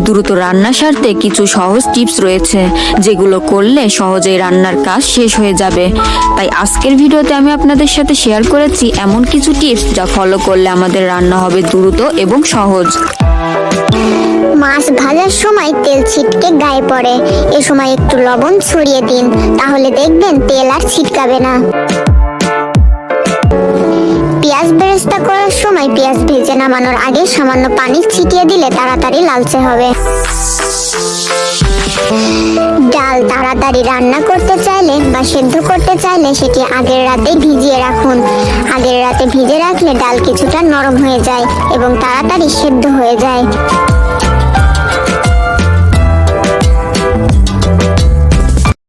দ্রুত রান্না সারতে কিছু সহজ টিপস রয়েছে, যেগুলো করলে সহজেই রান্নার কাজ শেষ হয়ে যাবে। তাই আজকের ভিডিওতে আমি আপনাদের সাথে শেয়ার করেছি এমন কিছু টিপস যা ফলো করলে আমাদের রান্না হবে দ্রুত এবং সহজ। মাছ ভাজার সময় তেল ছিটকে গায়ে পড়ে, এ সময় একটু লবণ ছড়িয়ে দিন, তাহলে দেখবেন তেল আর ছিটকাবে না। পেঁয়াজ বেরেস্তা করার সময় পেঁয়াজ ভেজে নামানোর আগে সামান্য পানি ছিটিয়ে দিলে তাড়াতাড়ি লালচে হবে। ডাল তাড়াতাড়ি রান্না করতে চাইলে বা সেদ্ধ করতে চাইলে সেটি আগের রাতেই ভিজিয়ে রাখুন। আগের রাতে ভিজে রাখলে ডাল কিছুটা নরম হয়ে যায় এবং তাড়াতাড়ি সেদ্ধ হয়ে যায়।